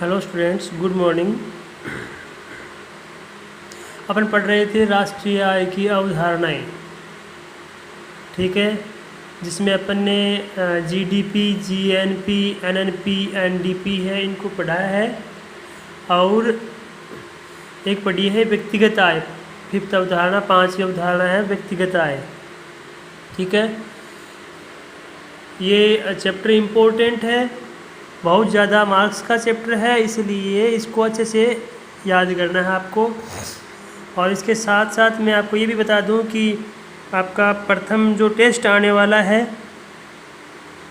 Hello students, good morning. अपन पढ़ रहे थे राष्ट्रीय आय की अवधारणाएं, ठीक है, जिसमें अपन ने जीडीपी, जीएनपी, एनएनपी, एनडीपी है, इनको पढ़ाया है। और एक पढ़ी है व्यक्तिगत आय, फिफ्थ अवधारणा, पांचवी अवधारणा है व्यक्तिगत आय, ठीक है। ये चैप्टर इम्पोर्टेंट है, बहुत ज़्यादा मार्क्स का चैप्टर है, इसलिए इसको अच्छे से याद करना है आपको। और इसके साथ साथ मैं आपको ये भी बता दूं कि आपका प्रथम जो टेस्ट आने वाला है,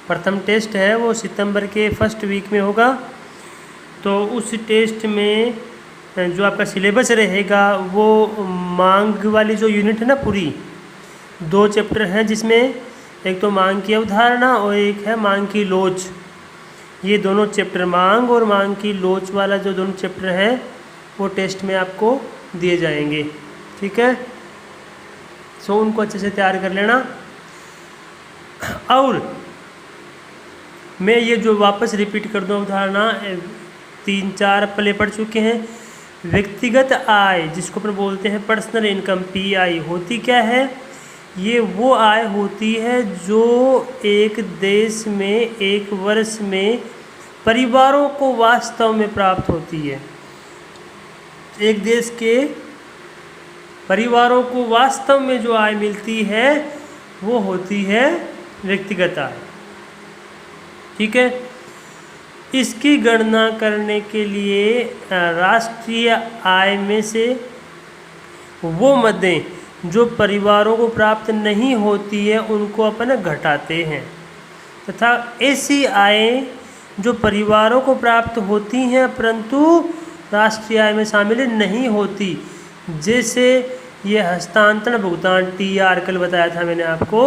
प्रथम टेस्ट है वो सितंबर के फर्स्ट वीक में होगा। तो उस टेस्ट में जो आपका सिलेबस रहेगा वो मांग वाली जो यूनिट है ना, पूरी 2 चैप्टर हैं, जिसमें एक तो मांग की अवधारणा और एक है मांग की लोच। ये दोनों चैप्टर, मांग और मांग की लोच वाला जो दोनों चैप्टर हैं वो टेस्ट में आपको दिए जाएंगे, ठीक है। सो उनको अच्छे से तैयार कर लेना। और मैं ये जो वापस रिपीट कर दूँ अवधारणा, 3-4 पहले पढ़ चुके हैं। व्यक्तिगत आय, जिसको अपन बोलते हैं पर्सनल इनकम, पीआई, होती क्या है? ये वो आय होती है जो एक देश में एक वर्ष में परिवारों को वास्तव में प्राप्त होती है। एक देश के परिवारों को वास्तव में जो आय मिलती है वो होती है व्यक्तिगत आय, ठीक है। इसकी गणना करने के लिए राष्ट्रीय आय में से वो मदें जो परिवारों को प्राप्त नहीं होती है उनको अपन घटाते हैं, तथा ऐसी आय जो परिवारों को प्राप्त होती हैं परंतु राष्ट्रीय आय में शामिल नहीं होती, जैसे ये हस्तांतरण भुगतान, टीआर कल बताया था मैंने आपको,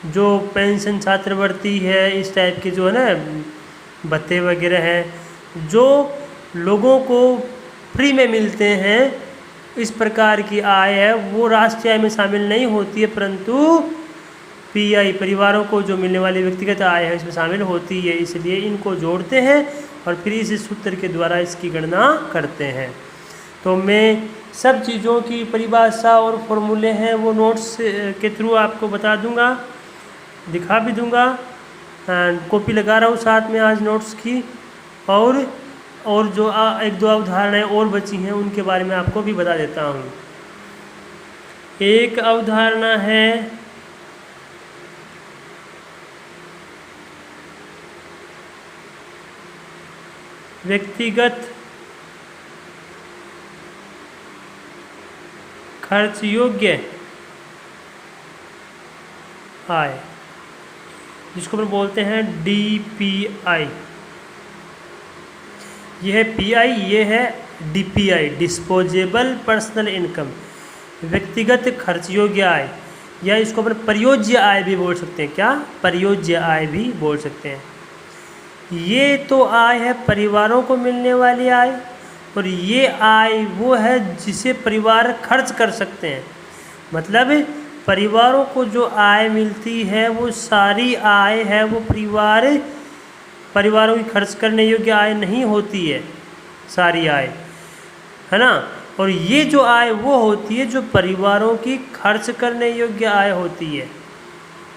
जो पेंशन छात्रवृत्ति है, इस टाइप के जो है ना भत्ते वगैरह हैं जो लोगों को फ्री में मिलते हैं, इस प्रकार की आय है वो राष्ट्रीय आय में शामिल नहीं होती है, परंतु पीआई, परिवारों को जो मिलने वाली व्यक्तिगत आय है इसमें शामिल होती है। इसलिए इनको जोड़ते हैं और फिर इस सूत्र के द्वारा इसकी गणना करते हैं। तो मैं सब चीज़ों की परिभाषा और फॉर्मूले हैं वो नोट्स के थ्रू आपको बता दूंगा, दिखा भी दूंगा। कॉपी लगा रहा हूँ साथ में आज नोट्स की। और जो 1-2 अवधारणाएँ और बची हैं उनके बारे में आपको भी बता देता हूँ। एक अवधारणा है व्यक्तिगत खर्च योग्य आय, जिसको हम बोलते हैं डीपीआई। ये है पीआई, ये है डीपीआई, डिस्पोजेबल पर्सनल इनकम, व्यक्तिगत खर्च योग्य आय, या इसको अपन प्रयोज्य आय भी बोल सकते हैं। क्या? प्रयोज्य आय भी बोल सकते हैं। ये तो आय है परिवारों को मिलने वाली आय, और ये आय वो है जिसे परिवार खर्च कर सकते हैं। मतलब परिवारों को जो आय मिलती है वो सारी आय है वो परिवारों की खर्च करने योग्य आय नहीं होती है, सारी आय, है ना। और ये जो आय वो होती है जो परिवारों की खर्च करने योग्य आय होती है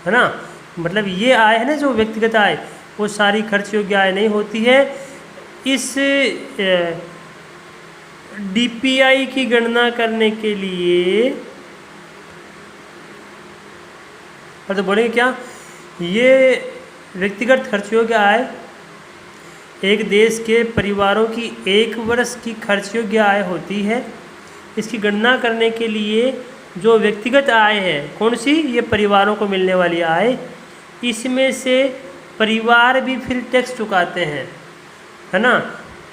ना। मतलब ये आय है ना जो व्यक्तिगत आय, वो सारी खर्च योग्य आय नहीं होती है। इस डीपीआई की गणना करने के लिए तो बोलेंगे क्या, ये व्यक्तिगत खर्च योग्य आय एक देश के परिवारों की एक वर्ष की खर्च योग्य आय होती है। इसकी गणना करने के लिए जो व्यक्तिगत आय है, कौन सी? ये परिवारों को मिलने वाली आय, इसमें से परिवार भी फिर टैक्स चुकाते हैं, है ना।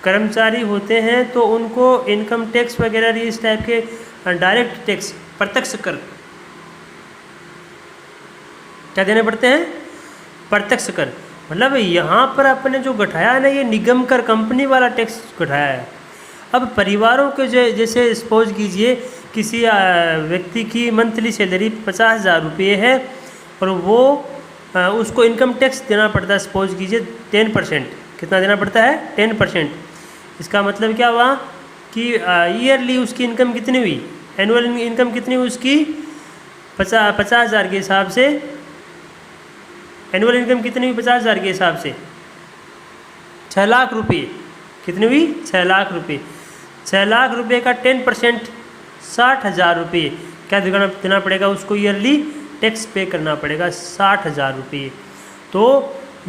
कर्मचारी होते हैं तो उनको इनकम टैक्स वगैरह इस टाइप के डायरेक्ट टैक्स, प्रत्यक्ष कर क्या देने पड़ते हैं? प्रत्यक्ष कर। मतलब यहाँ पर अपने जो घटाया है ना, ये निगम कर, कंपनी वाला टैक्स घटाया है। अब परिवारों के जैसे सपोज कीजिए किसी व्यक्ति की मंथली सैलरी 50,000 रुपये है और वो उसको इनकम टैक्स देना पड़ता है, सपोज कीजिए 10%। कितना देना पड़ता है? 10%। इसका मतलब क्या हुआ कि ईयरली उसकी इनकम कितनी हुई, एनुअल इनकम कितनी हुई उसकी 50,000 के हिसाब से। एनुअल इनकम कितनी हुई 50,000 के हिसाब से 6 लाख रुपये। कितनी हुई 6 लाख रुपये। 6 लाख रुपये का 10% 60,000 रुपये क्या देना पड़ेगा उसको, ईयरली टैक्स पे करना पड़ेगा 60,000 रुपये। तो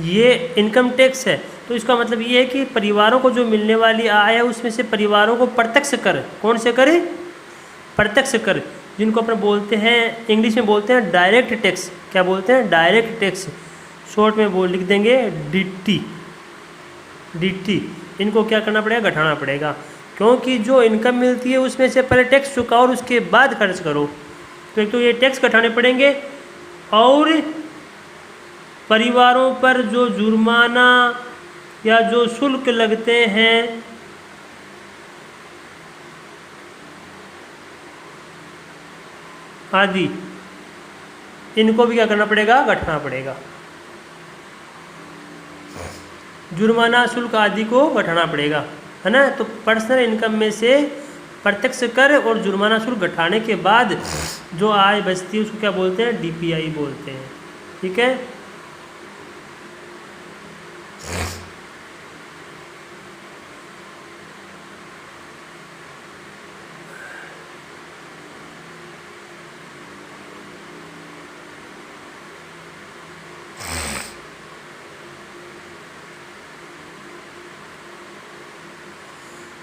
ये इनकम टैक्स है। तो इसका मतलब ये है कि परिवारों को जो मिलने वाली आय है उसमें से परिवारों को प्रत्यक्ष कर, कौन से करे, प्रत्यक्ष कर, जिनको अपने बोलते हैं इंग्लिश में बोलते हैं डायरेक्ट टैक्स। क्या बोलते हैं, डायरेक्ट टैक्स, शॉर्ट में लिख देंगे डीटी। इनको क्या करना पड़ेगा, घटाना पड़ेगा, क्योंकि जो इनकम मिलती है उसमें से पहले टैक्स चुकाओ और उसके बाद खर्च करो। तो एक तो ये टैक्स घटाने पड़ेंगे, और परिवारों पर जो जुर्माना या जो शुल्क लगते हैं आदि, इनको भी क्या करना पड़ेगा, घटाना पड़ेगा। जुर्माना शुल्क आदि को घटाना पड़ेगा, है ना। तो पर्सनल इनकम में से प्रत्यक्ष कर और जुर्माना शुल्क घटाने के बाद जो आय बचती है उसको क्या बोलते हैं, डीपीआई बोलते हैं। ठीक है।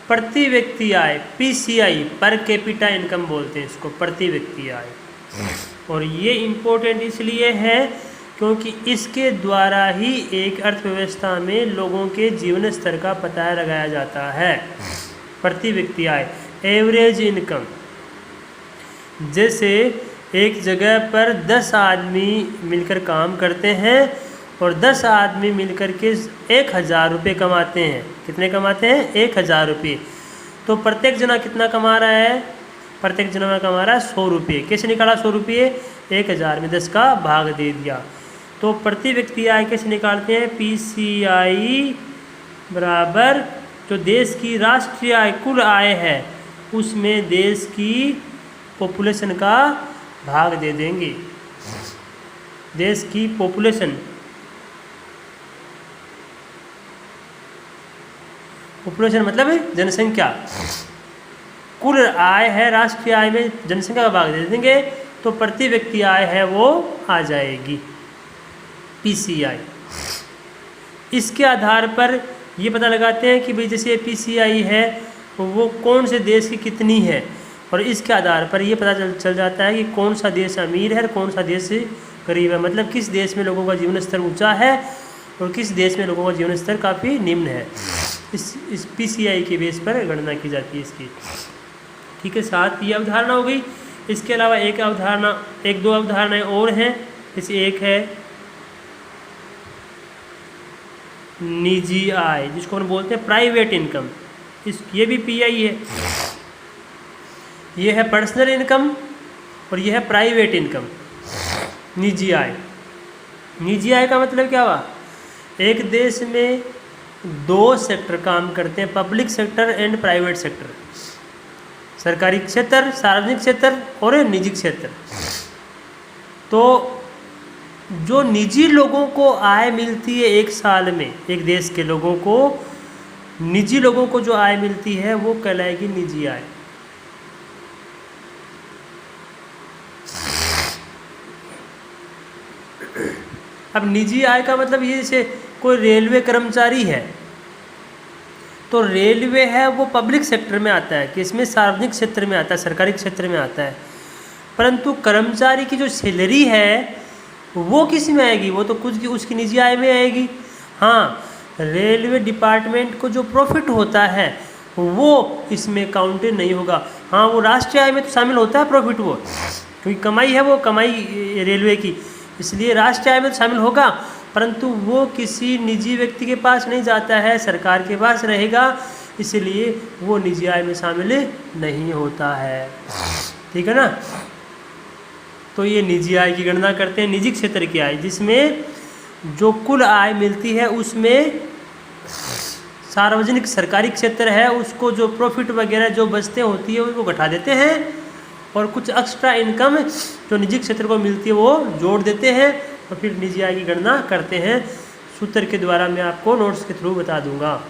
प्रति व्यक्ति आय, पीसीआई, पर कैपिटा इनकम बोलते हैं इसको, प्रति व्यक्ति आय। और ये इम्पोर्टेंट इसलिए है क्योंकि इसके द्वारा ही एक अर्थव्यवस्था में लोगों के जीवन स्तर का पता लगाया जाता है। प्रति व्यक्ति आय, एवरेज इनकम। जैसे एक जगह पर 10 आदमी मिलकर काम करते हैं और 10 आदमी मिलकर के 1,000 रुपये कमाते हैं। कितने कमाते हैं, 1,000 रुपये। तो प्रत्येक जना कितना कमा रहा है, प्रत्येक जना कमा रहा है 100 रुपये। कैसे निकाला 100 रुपये, 1,000 में 10 का भाग दे दिया। तो प्रति व्यक्ति आय कैसे निकालते हैं, पीसीआई बराबर जो देश की राष्ट्रीय आय, कुल आय है, उसमें देश की पॉपुलेशन का भाग दे देंगे। देश की पॉपुलेशन, पॉपुलेशन मतलब जनसंख्या, कुल आय है राष्ट्रीय आय में जनसंख्या का भाग दे देंगे, तो प्रति व्यक्ति आय है वो आ जाएगी पीसीआई। इसके आधार पर ये पता लगाते हैं कि भाई जैसे पीसीआई है वो कौन से देश की कितनी है, और इसके आधार पर ये पता चल जाता है कि कौन सा देश अमीर है और कौन सा देश गरीब है। मतलब किस देश में लोगों का जीवन स्तर ऊंचा है और किस देश में लोगों का जीवन स्तर काफ़ी निम्न है। इस पीसीआई के बेस पर गणना की जाती है इसकी। ठीक है, साथ ये अवधारणा हो गई। इसके अलावा एक दो अवधारणाएं और हैं। जैसे एक है निजी आय, जिसको हम बोलते हैं प्राइवेट इनकम। ये भी पीआई है। ये है पर्सनल इनकम और ये है प्राइवेट इनकम, निजी आय। निजी आय का मतलब क्या हुआ, एक देश में 2 सेक्टर काम करते हैं, public sector and private sector, सरकारी क्षेत्र, सार्वजनिक क्षेत्र और निजी क्षेत्र। तो जो निजी लोगों को आय मिलती है एक साल में, एक देश के लोगों को, निजी लोगों को जो आय मिलती है वो कहलाएगी निजी आय। अब निजी आय का मतलब ये, जैसे कोई रेलवे कर्मचारी है तो रेलवे है वो पब्लिक सेक्टर में आता है, कि इसमें सार्वजनिक क्षेत्र में आता है, सरकारी क्षेत्र में आता है। परंतु कर्मचारी की जो सैलरी है वो किस में आएगी, वो तो कुछ की उसकी निजी आय में आएगी। हाँ, रेलवे डिपार्टमेंट को जो प्रॉफिट होता है वो इसमें काउंटेड नहीं होगा। हाँ, वो राष्ट्रीय आय में तो शामिल होता है प्रॉफिट, वो क्योंकि कमाई है, वो कमाई रेलवे की, इसलिए राष्ट्रीय आय में तो शामिल होगा, परंतु वो किसी निजी व्यक्ति के पास नहीं जाता है, सरकार के पास रहेगा, इसलिए वो निजी आय में शामिल नहीं होता है। ठीक है ना। तो ये निजी आय की गणना करते हैं, निजी क्षेत्र की आय, जिसमें जो कुल आय मिलती है उसमें सार्वजनिक सरकारी क्षेत्र है उसको जो प्रॉफिट वगैरह जो बचते होती है उसको घटा देते हैं, और कुछ एक्स्ट्रा इनकम जो निजी क्षेत्र को मिलती है वो जोड़ देते हैं, और फिर निजी आय की गणना करते हैं। सूत्र के द्वारा मैं आपको नोट्स के थ्रू बता दूंगा।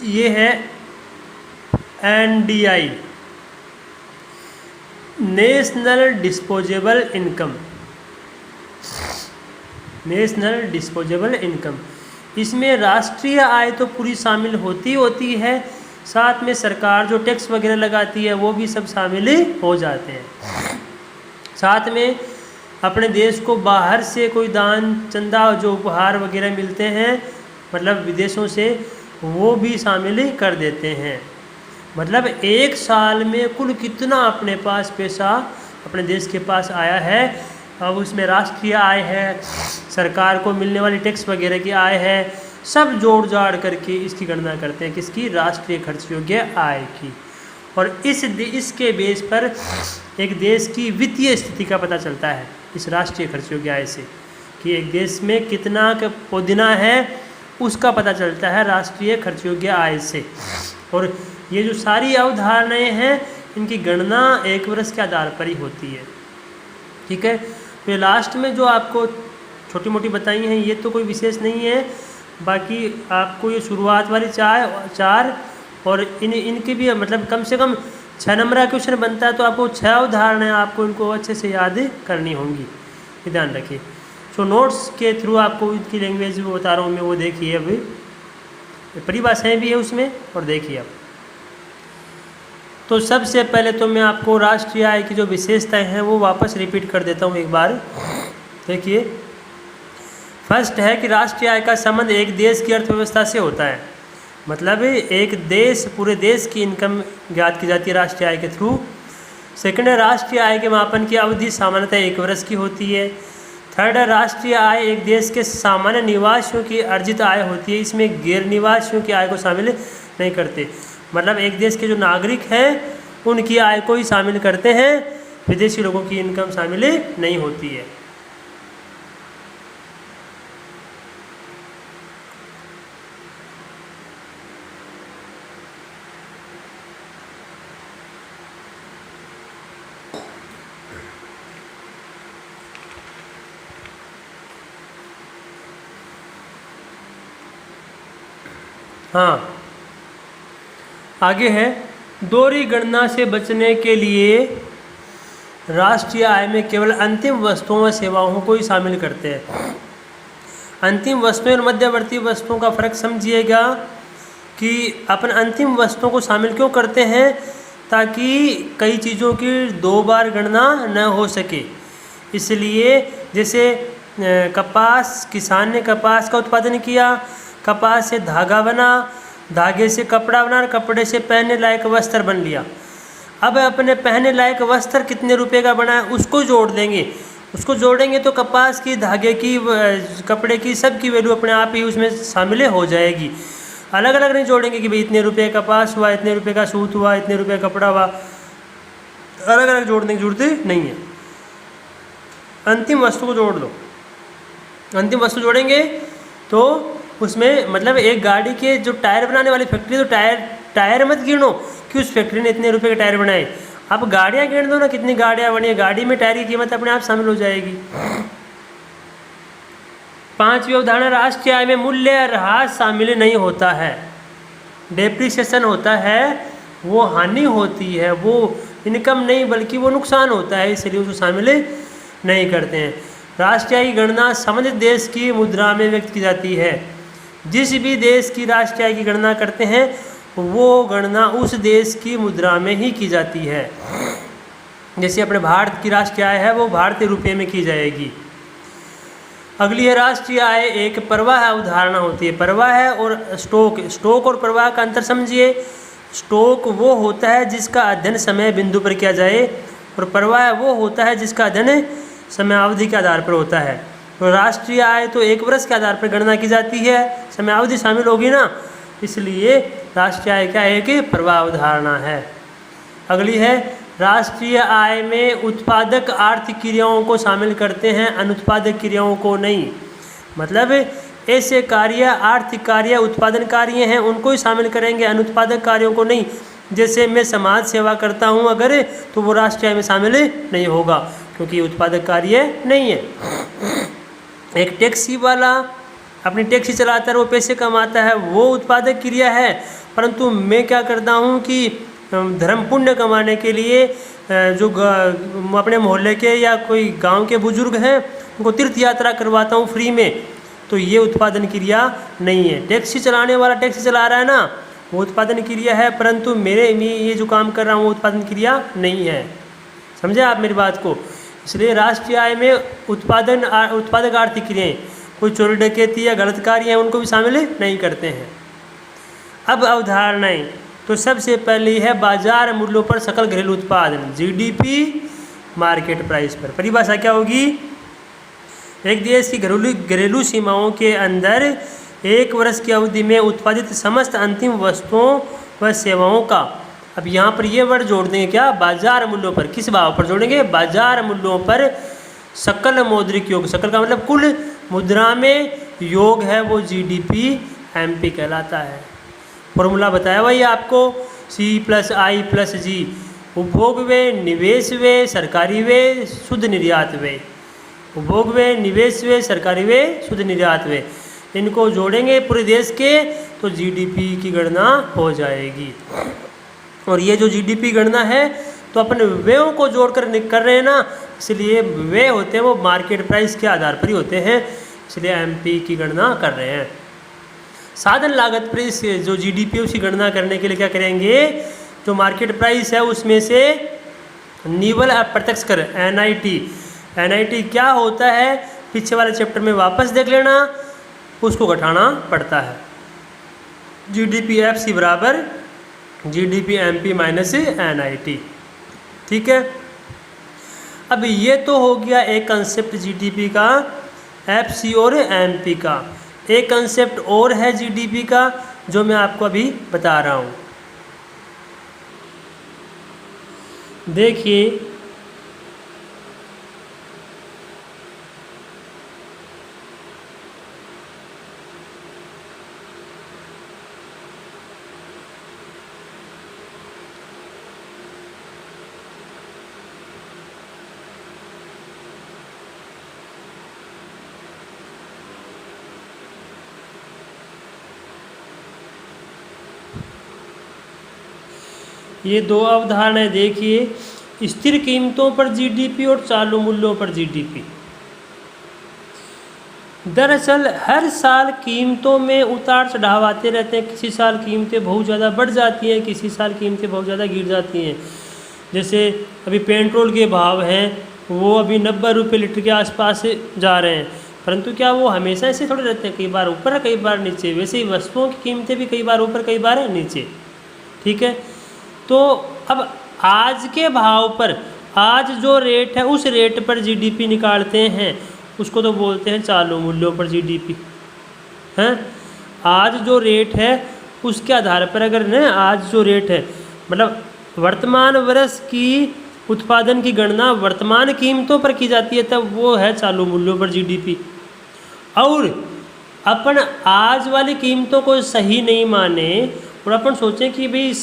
ये है NDI, national disposable income. National disposable income, इसमें राष्ट्रीय आय तो पूरी शामिल होती है, साथ में सरकार जो टैक्स वगैरह लगाती है वो भी सब शामिल हो जाते हैं। साथ में अपने देश को बाहर से कोई दान चंदा जो उपहार वगैरह मिलते हैं मतलब विदेशों से, वो भी शामिल कर देते हैं। मतलब एक साल में कुल कितना अपने पास पैसा अपने देश के पास आया है, अब उसमें राष्ट्रीय आय है, सरकार को मिलने वाली टैक्स वगैरह की आय है, सब जोड़ जाड़ करके इसकी गणना करते हैं, किसकी? राष्ट्रीय खर्च योग्य आय की। और इसके बेस पर एक देश की वित्तीय स्थिति का पता चलता है इस राष्ट्रीय खर्च योग्य आय से, कि एक देश में कितना का पुदीना है उसका पता चलता है राष्ट्रीय खर्च योग्य आय से। और ये जो सारी अवधारणाएं हैं इनकी गणना एक वर्ष के आधार पर ही होती है। ठीक है, तो ये लास्ट में जो आपको छोटी मोटी बताई हैं ये तो कोई विशेष नहीं है, बाकी आपको ये शुरुआत वाली चार और इनके भी मतलब कम से कम 6 नंबर का क्वेश्चन बनता है, तो आपको 6 अवधारणाएं आपको इनको अच्छे से याद करनी होंगी, ये ध्यान रखिए। सो नोट्स के थ्रू आपको इनकी लैंग्वेज भी बता रहा हूँ मैं, वो देखिए अभी परिभाषाएं भी है उसमें, और देखिए अब तो सबसे पहले तो मैं आपको राष्ट्रीय आय की जो विशेषताएं हैं वो वापस रिपीट कर देता हूँ एक बार। देखिए, फर्स्ट है कि राष्ट्रीय आय का संबंध एक देश की अर्थव्यवस्था से होता है, मतलब एक देश पूरे देश की इनकम ज्ञात की जाती है राष्ट्रीय आय के थ्रू। सेकंड है राष्ट्रीय आय के मापन की अवधि सामान्यतः 1 वर्ष की होती है। थर्ड है राष्ट्रीय आय एक देश के सामान्य निवासियों की अर्जित आय होती है, इसमें गैर निवासियों की आय को शामिल नहीं करते, मतलब एक देश के जो नागरिक हैं उनकी आय को ही शामिल करते हैं, विदेशी लोगों की इनकम शामिल नहीं होती है। हाँ, आगे है दोहरी गणना से बचने के लिए राष्ट्रीय आय में केवल अंतिम वस्तुओं व सेवाओं को ही शामिल करते हैं। अंतिम वस्तुएं और मध्यवर्ती वस्तुओं का फर्क समझिएगा कि अपन अंतिम वस्तुओं को शामिल क्यों करते हैं, ताकि कई चीज़ों की 2 बार गणना न हो सके। इसलिए जैसे कपास, किसान ने कपास का उत्पादन किया, कपास से धागा बना, धागे से कपड़ा बना, कपड़े से पहनने लायक वस्त्र बन लिया। अब अपने पहनने लायक वस्त्र कितने रुपए का बना है उसको जोड़ देंगे, उसको जोड़ेंगे तो कपास की, धागे की, कपड़े की, सब की वैल्यू अपने आप ही उसमें शामिल हो जाएगी। अलग अलग नहीं जोड़ेंगे कि भाई इतने रुपए कपास हुआ, इतने रुपए का सूत हुआ, इतने रुपए कपड़ा हुआ, अलग अलग जोड़ने की जरूरत नहीं है। अंतिम वस्तु को जोड़ लो। अंतिम वस्तु जोड़ेंगे तो उसमें मतलब एक गाड़ी के जो टायर बनाने वाली फैक्ट्री, तो टायर मत गिनो कि उस फैक्ट्री ने इतने रुपए के टायर बनाए, आप गाड़ियाँ गिन दो ना कितनी गाड़ियाँ बनी है, गाड़ी में टायर की कीमत अपने आप शामिल हो जाएगी। 5वीं अवधारणा राष्ट्रीय आय में मूल्यह्रास शामिल नहीं होता है, डेप्रिसिएशन होता है, वो हानि होती है, वो इनकम नहीं बल्कि वो नुकसान होता है, इसलिए उसको शामिल नहीं करते हैं। राष्ट्रीय आय की गणना संबंधित देश की मुद्रा में व्यक्त की जाती है। जिस भी देश की राष्ट्रीय आय की गणना करते हैं वो गणना उस देश की मुद्रा में ही की जाती है। जैसे अपने भारत की राष्ट्रीय आय है वो भारतीय रुपये में की जाएगी। अगली है राष्ट्रीय आय एक प्रवाह अवधारणा होती है। प्रवाह है और स्टॉक और प्रवाह का अंतर समझिए। स्टॉक वो होता है जिसका अध्ययन समय बिंदु पर किया जाए, और प्रवाह वो होता है जिसका अध्ययन समय अवधि के आधार पर होता है। तो राष्ट्रीय आय तो एक वर्ष के आधार पर गणना की जाती है, समयावधि शामिल होगी ना, इसलिए राष्ट्रीय आय क्या है कि प्रवाह अवधारणा है। अगली है, राष्ट्रीय आय में उत्पादक आर्थिक क्रियाओं को शामिल करते हैं, अनुत्पादक क्रियाओं को नहीं। मतलब ऐसे कार्य, आर्थिक कार्य, उत्पादन कार्य हैं उनको ही शामिल करेंगे, अनुत्पादक कार्यों को नहीं। जैसे मैं समाज सेवा करता हूँ अगर, तो वो राष्ट्रीय आय में शामिल नहीं होगा क्योंकि उत्पादक कार्य नहीं है। एक टैक्सी वाला अपनी टैक्सी चलाता है, वो पैसे कमाता है, वो उत्पादक क्रिया है। परंतु मैं क्या करता हूँ कि धर्म पुण्य कमाने के लिए जो अपने मोहल्ले के या कोई गांव के बुजुर्ग हैं उनको तीर्थ यात्रा करवाता हूँ फ्री में, तो ये उत्पादन क्रिया नहीं है। टैक्सी चलाने वाला टैक्सी चला रहा है ना, वो उत्पादन क्रिया है, परंतु मेरे में ये जो काम कर रहा हूँ वो उत्पादन क्रिया नहीं है। समझे आप मेरी बात को? इसलिए राष्ट्रीय आय में उत्पादक आर्थिक क्रियाएं, कोई चोरी डकैती या गलत कार्य हैं उनको भी शामिल नहीं करते हैं। अब अवधारणाएं, तो सबसे पहली है बाजार मूल्यों पर सकल घरेलू उत्पादन, जीडीपी मार्केट प्राइस पर। परिभाषा क्या होगी? एक देश की घरेलू सीमाओं के अंदर एक वर्ष की अवधि में उत्पादित समस्त अंतिम वस्तुओं व सेवाओं का, अब यहाँ पर ये वर्ड जोड़ देंगे क्या? बाजार मूल्यों पर। किस भाव पर जोड़ेंगे? बाजार मूल्यों पर सकल मौद्रिक योग, सकल का मतलब कुल मुद्रा में योग है वो जीडीपी एमपी कहलाता है। फॉर्मूला बताया वही आपको, C+I+G, उपभोग व्यय, निवेश व्यय, सरकारी व्यय, शुद्ध निर्यात व्यय। उपभोग व्यय, निवेश व्यय, सरकारी व्यय, शुद्ध निर्यात व्यय, इनको जोड़ेंगे पूरे देश के तो जीडीपी की गणना हो जाएगी। और ये जो जीडीपी गणना है तो अपने व्ययों को जोड़कर कर रहे हैं ना, इसलिए व्यय होते हैं वो मार्केट प्राइस के आधार पर ही होते हैं, इसलिए एमपी की गणना कर रहे हैं। साधन लागत प्राइस जो जीडीपी उसकी गणना करने के लिए क्या करेंगे? जो मार्केट प्राइस है उसमें से निवल अप्रत्यक्ष कर एनआईटी क्या होता है पीछे वाले चैप्टर में वापस देख लेना, उसको घटाना पड़ता है। जीडीपी एफसी बराबर जीडीपी एमपी माइनस एनआईटी। ठीक है, अब ये तो हो गया एक कंसेप्ट जीडीपी का, एफसी और एमपी का। एक कंसेप्ट और है जीडीपी का जो मैं आपको अभी बता रहा हूँ। देखिए, ये दो अवधारणाएं देखिए, स्थिर कीमतों पर जीडीपी और चालू मूल्यों पर जीडीपी। दरअसल हर साल कीमतों में उतार चढ़ाव आते रहते हैं, किसी साल कीमतें बहुत ज़्यादा बढ़ जाती हैं, किसी साल कीमतें बहुत ज़्यादा गिर जाती हैं। जैसे अभी पेट्रोल के भाव हैं वो अभी 90 रुपये लीटर के आसपास जा रहे हैं, परंतु क्या वो हमेशा ऐसे थोड़े रहते हैं, कई बार ऊपर कई बार नीचे। वैसे ही वस्तुओं की कीमतें भी कई बार ऊपर कई बार नीचे। ठीक है, तो अब आज के भाव पर, आज जो रेट है उस रेट पर जीडीपी निकालते हैं, उसको तो बोलते हैं चालू मूल्यों पर जीडीपी हैं। आज जो रेट है उसके आधार पर अगर न, आज जो रेट है मतलब वर्तमान वर्ष की उत्पादन की गणना वर्तमान कीमतों पर की जाती है, तब वो है चालू मूल्यों पर जीडीपी। और अपन आज वाली कीमतों को सही नहीं माने और अपन सोचें कि भाई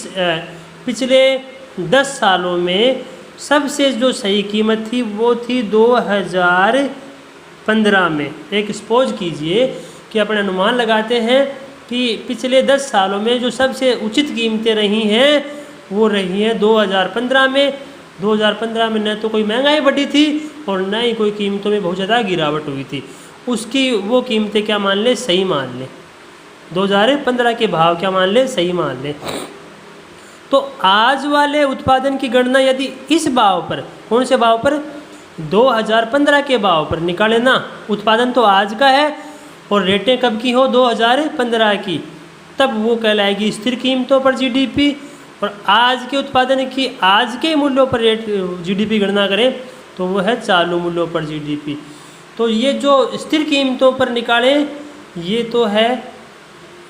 पिछले 10 सालों में सबसे जो सही कीमत थी वो थी 2015 में। एक सपोज कीजिए कि अपन अनुमान लगाते हैं कि पिछले 10 सालों में जो सबसे उचित कीमतें रही हैं वो रही हैं 2015 में। 2015 में न तो कोई महंगाई बढ़ी थी और न ही कोई कीमतों में बहुत ज़्यादा गिरावट हुई थी। उसकी वो कीमतें क्या मान लें? सही मान लें। 2015 के भाव क्या मान लें? सही मान लें। तो आज वाले उत्पादन की गणना यदि इस भाव पर, कौन से भाव पर? 2015 के भाव पर निकाले ना, उत्पादन तो आज का है और रेटें कब की हो? 2015 की, तब वो कहलाएगी स्थिर कीमतों पर जीडीपी। और आज के उत्पादन की आज के मूल्यों पर रेट जीडीपी गणना करें तो वो है चालू मूल्यों पर जीडीपी। तो ये जो स्थिर कीमतों पर निकालें, ये तो है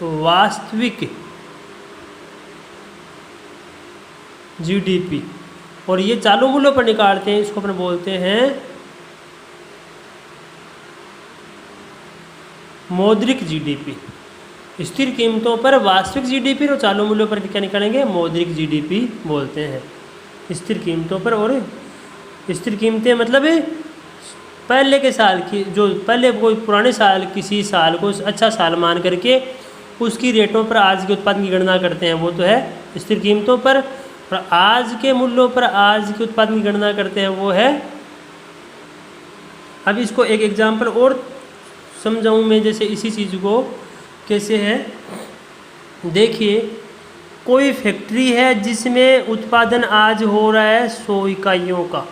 वास्तविक जीडीपी, और ये चालू मूल्यों पर निकालते हैं, इसको अपन बोलते हैं मौद्रिक जीडीपी। स्थिर कीमतों पर वास्तविक जीडीपी और चालू मूल्यों पर क्या निकालेंगे, मौद्रिक जीडीपी बोलते हैं। स्थिर कीमतों पर, और स्थिर कीमतें मतलब पहले के साल की, जो पहले कोई पुराने साल, किसी साल को अच्छा साल मान करके उसकी रेटों पर आज के उत्पादन की गणना करते हैं, वो तो है स्थिर कीमतों पर। और आज के मूल्यों पर आज के उत्पादन की गणना करते हैं, वो है। अब इसको एक एग्जाम्पल और समझाऊं मैं, जैसे इसी चीज़ को कैसे है। देखिए, कोई फैक्ट्री है जिसमें उत्पादन आज हो रहा है 100 इकाइयों का।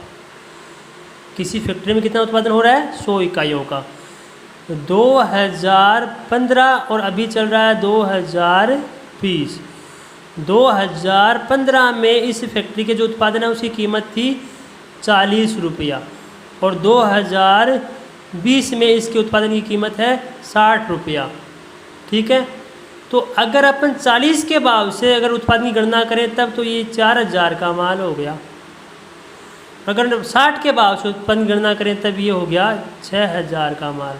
किसी फैक्ट्री में कितना उत्पादन हो रहा है, 100 इकाइयों का। 2015 और अभी चल रहा है 2020। 2015 में इस फैक्ट्री के जो उत्पादन है उसकी कीमत थी 40 रुपया, और 2020 में इसके उत्पादन की कीमत है 60 रुपया। ठीक है, तो अगर अपन 40 के भाव से अगर उत्पादन की गणना करें तब तो ये 4000 का माल हो गया। अगर 60 के भाव से उत्पादन की गणना करें तब ये हो गया 6000 का माल।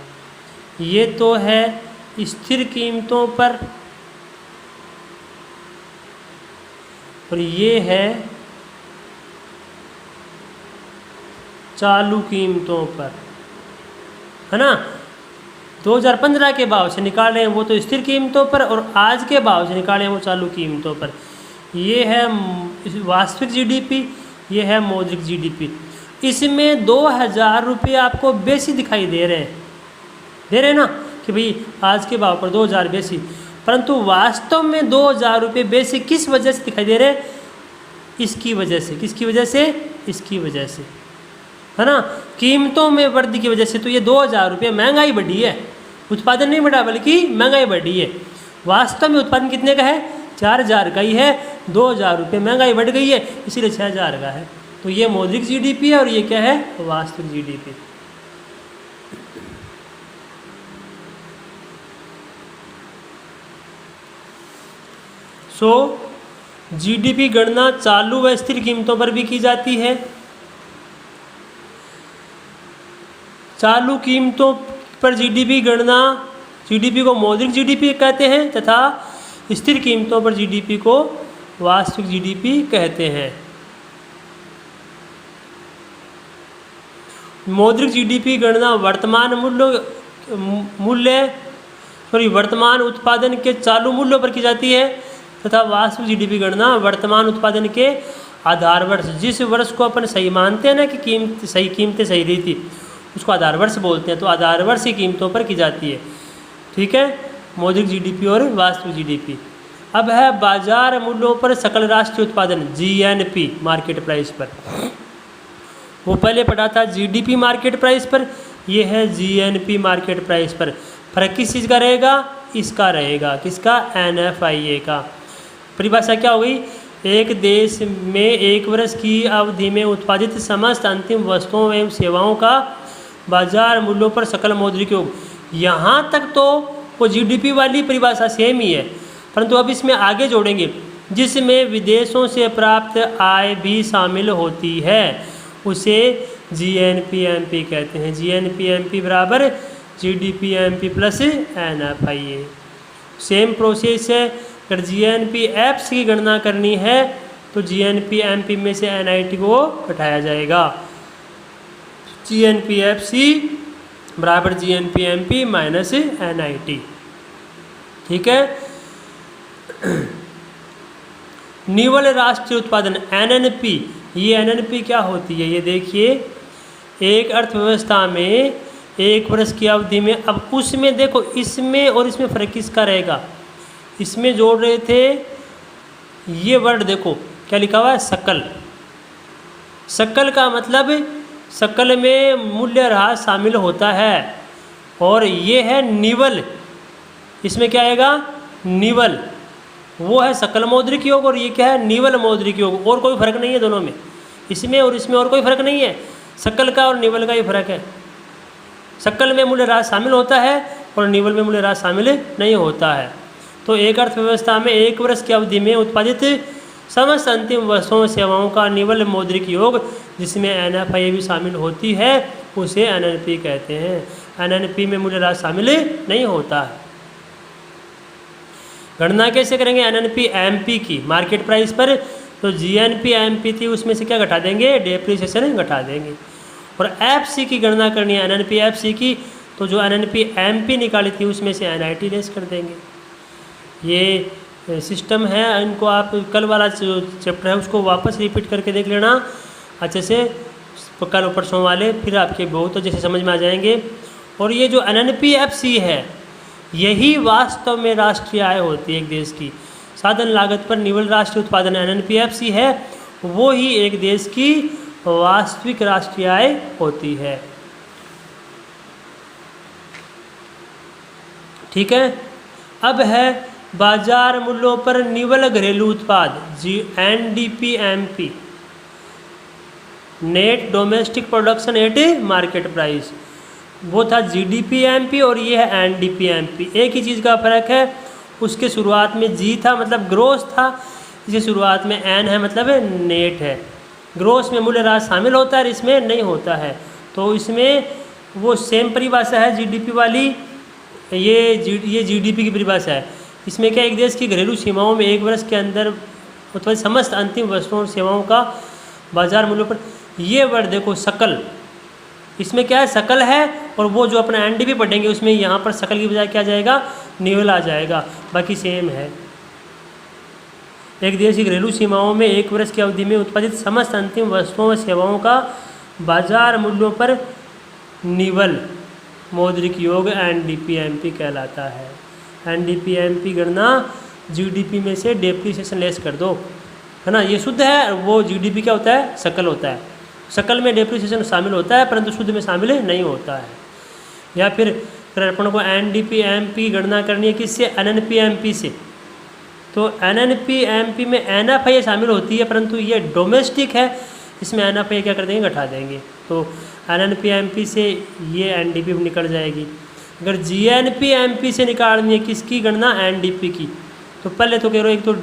ये तो है स्थिर कीमतों पर, और ये है चालू कीमतों पर, है ना। 2015 के भाव से निकाल रहे हैं वो तो स्थिर कीमतों पर, और आज के भाव से निकाल रहे हैं वो चालू कीमतों पर। ये है वास्तविक जीडीपी, ये है मौद्रिक जीडीपी। इसमें 2000 रुपये आपको बेसी दिखाई दे रहे हैं ना, कि भाई आज के भाव पर 2000 बेसी, परंतु वास्तव में 2000 रुपये बेसी किस वजह से दिखाई दे रहे हैं, इसकी वजह से। किसकी वजह से, इसकी वजह से, है ना, कीमतों में वृद्धि की वजह से। तो ये 2000 रुपये महंगाई बढ़ी है, उत्पादन नहीं बढ़ा बल्कि महंगाई बढ़ी है। वास्तव में उत्पादन कितने का है, 4000 का ही है, 2000 रुपये महंगाई बढ़ गई है, इसीलिए 6000 का है। तो ये मौद्रिक जीडीपी है, और ये क्या है, वास्तविक जीडीपी। जीडीपी गणना चालू व स्थिर कीमतों पर भी की जाती है। चालू कीमतों पर जीडीपी गणना, जीडीपी को मौद्रिक जीडीपी कहते हैं, तथा स्थिर कीमतों पर जीडीपी को वास्तविक जीडीपी कहते हैं। मौद्रिक जीडीपी गणना वर्तमान उत्पादन के चालू मूल्यों पर की जाती है, तथा वास्तविक जीडीपी गणना वर्तमान उत्पादन के आधार वर्ष, जिस वर्ष को अपन सही मानते हैं ना कि कीमतें सही रही थी, उसको आधार वर्ष बोलते हैं, तो आधार वर्ष की कीमतों पर की जाती है। ठीक है, मौद्रिक जीडीपी और वास्तविक जीडीपी। अब है बाजार मूल्यों पर सकल राष्ट्रीय उत्पादन, जीएनपी, मार्केट प्राइस पर। वो पहले पढ़ा था जीडीपी मार्केट प्राइस पर, ये है जीएनपी मार्केट प्राइस पर। फर्क किस चीज़ का रहेगा, इसका रहेगा, किसका, एनएफआईए का। परिभाषा क्या हो गई, एक देश में एक वर्ष की अवधि में उत्पादित समस्त अंतिम वस्तुओं एवं सेवाओं का बाजार मूल्यों पर सकल मौद्रिक योग। यहाँ तक तो वो जीडीपी वाली परिभाषा सेम ही है, परंतु अब इसमें आगे जोड़ेंगे, जिसमें विदेशों से प्राप्त आय भी शामिल होती है, उसे जीएनपीएमपी कहते हैं। जीएनपीएमपी बराबर जीडीपीएमपी प्लस एनएफआईए। सेम प्रोसेस है। अगर जीएनपीएफ की गणना करनी है तो जीएनपीएमपी में से एनआईटी को हटाया जाएगा। जीएनपीएफसी बराबर जीएनपीएमपी माइनस एनआईटी। ठीक है। निव्वल राष्ट्रीय उत्पादन एनएनपी, ये एनएनपी क्या होती है, ये देखिए, एक अर्थव्यवस्था में एक वर्ष की अवधि में, अब उसमें देखो इसमें और इसमें फर्क किसका रहेगा, इसमें जोड़ रहे थे ये वर्ड, देखो क्या लिखा हुआ है, सकल। सकल का मतलब सकल में मूल्यह्रास शामिल होता है, और ये है निवल, इसमें क्या आएगा, निवल, वो है सकल मौद्रिक योग, और ये क्या है, निवल मौद्रिक योग। और कोई फर्क नहीं है दोनों में, इसमें और इसमें और कोई फर्क नहीं है, सकल का और निवल का ही फर्क है। सकल में मूल्यह्रास शामिल होता है और निवल में मूल्यह्रास शामिल नहीं होता है। तो एक अर्थव्यवस्था में 1 वर्ष की अवधि में उत्पादित समस्त अंतिम वस्तुओं और सेवाओं का निवल मौद्रिक योग, जिसमें NFI भी शामिल होती है, उसे NNP कहते हैं। NNP में मूल्यह्रास शामिल नहीं होता है। गणना कैसे करेंगे NNP MP की मार्केट प्राइस पर? तो GNP MP थी, उसमें से क्या घटा देंगे? डेप्रिसिएशन घटा देंगे। और FC की गणना करनी है NNP FC की, तो जो NNP MP निकाली थी उसमें से NIT लेस कर देंगे। ये सिस्टम है, इनको आप कल वाला जो चैप्टर है उसको वापस रिपीट करके देख लेना अच्छे से, कल परसों वाले, फिर आपके बहुत जैसे समझ में आ जाएंगे। और ये जो NNP FC है, यही वास्तव में राष्ट्रीय आय होती है एक देश की। साधन लागत पर निवल राष्ट्रीय उत्पादन NNP FC है, वो ही एक देश की वास्तविक राष्ट्रीय आय होती है। ठीक है। अब है बाजार मूल्यों पर निवल घरेलू उत्पाद NDP MP, net domestic production at market price. वो था GDP MP और ये है NDP MP। एक ही चीज़ का फर्क है, उसके शुरुआत में G था मतलब ग्रोस था, इसके शुरुआत में N है मतलब नेट है। ग्रोस में मूल्यह्रास शामिल होता है, इसमें नहीं होता है। तो इसमें वो सेम परिभाषा है GDP वाली, ये GDP की परिभाषा है। इसमें क्या, एक देश की घरेलू सीमाओं में 1 वर्ष के अंदर उत्पादित समस्त अंतिम वस्तुओं और सेवाओं का बाजार मूल्यों पर, ये वर्ड देखो सकल, इसमें क्या है सकल है, और वो जो अपना NDP पढ़ेंगे उसमें यहाँ पर सकल की बजाय क्या जाएगा, निवल आ जाएगा, बाकी सेम है। एक देश की घरेलू सीमाओं में 1 वर्ष की अवधि में उत्पादित समस्त अंतिम वस्तुओं और सेवाओं का बाजार मूल्यों पर निवल मौद्रिक योग NDP MP कहलाता है। NDP MP गणना GDP में से डेप्रिसिएशन लेस कर दो, है ना, ये शुद्ध है। वो GDP क्या होता है, सकल होता है। सकल में डेप्रिसिएशन शामिल होता है परंतु शुद्ध में शामिल नहीं होता है। या फिर अपन को NDP MP गणना करनी है किससे, NNP MP से। तो NNP MP में NFI शामिल होती है परंतु ये डोमेस्टिक है, इसमें NFI क्या कर देंगे, घटा देंगे। तो NNP MP से ये NDP निकल जाएगी। अगर GNP MP से निकालनी है किसकी गणना, NDP की, तो पहले तो कह रहे हो एक तो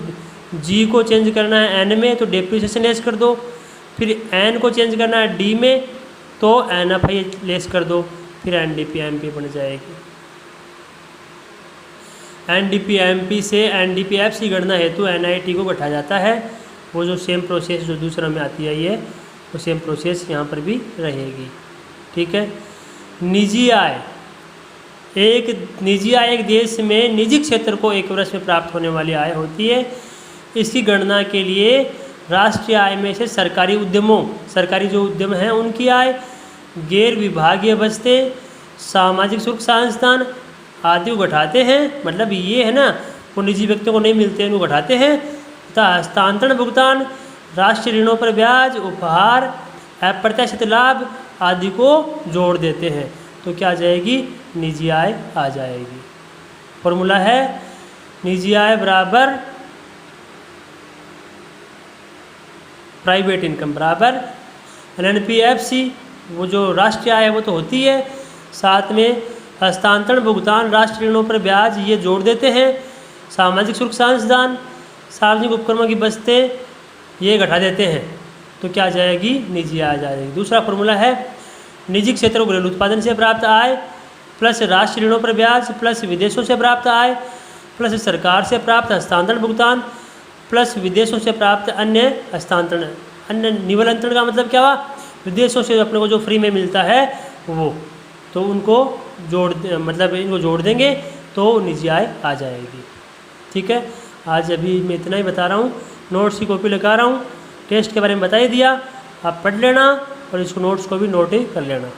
G को चेंज करना है N में, तो डेप्रिसिएशन लेस कर दो, फिर N को चेंज करना है D में, तो NFI लेस कर दो, फिर NDP MP बन जाएगी। NDP MP से NDP FC गणना हेतु NIT को घटाया जाता है। वो जो सेम प्रोसेस जो दूसरा में आती है ये, वो सेम प्रोसेस यहाँ पर भी रहेगी। ठीक है। निजी आय, निजी आय एक देश में निजी क्षेत्र को 1 वर्ष में प्राप्त होने वाली आय होती है। इसकी गणना के लिए राष्ट्रीय आय में से सरकारी उद्यमों, सरकारी जो उद्यम हैं उनकी आय, गैर विभागीय बचतें, सामाजिक सुरक्षा संस्थान आदि को घटाते हैं। मतलब ये है ना, वो निजी व्यक्तियों को नहीं मिलते हैं, उनको घटाते हैं। तथा हस्तांतरण भुगतान, राष्ट्रीय ऋणों पर ब्याज, उपहार, अप्रत्याशित लाभ आदि को जोड़ देते हैं। तो क्या आ जाएगी, निजी आय आ जाएगी। फॉर्मूला है निजी आय बराबर प्राइवेट इनकम बराबर NNP FC, वो जो राष्ट्रीय आय है वो तो होती है, साथ में हस्तांतरण भुगतान, राष्ट्रीय ऋणों पर ब्याज, ये जोड़ देते हैं। सामाजिक सुरक्षा संस्थान, सार्वजनिक उपक्रमों की बचतें, ये घटा देते हैं। तो क्या आ जाएगी, निजी आय आ जाएगी। दूसरा फॉर्मूला है निजी क्षेत्र को घरेलू उत्पादन से प्राप्त आय प्लस राष्ट्रीय ऋणों पर ब्याज प्लस विदेशों से प्राप्त आय प्लस सरकार से प्राप्त हस्तांतरण भुगतान प्लस विदेशों से प्राप्त अन्य हस्तांतरण। अन्य निवल अंतरण का मतलब क्या हुआ, विदेशों से अपने को जो फ्री में मिलता है वो, तो उनको मतलब इनको जोड़ देंगे तो निजी आय आ जाएगी। ठीक है। आज अभी मैं इतना ही बता रहा हूँ, नोट्स की कॉपी लगा रहा हूँ, टेस्ट के बारे में बता ही दिया, आप पढ़ लेना और इसको नोट्स को भी नोट कर लेना।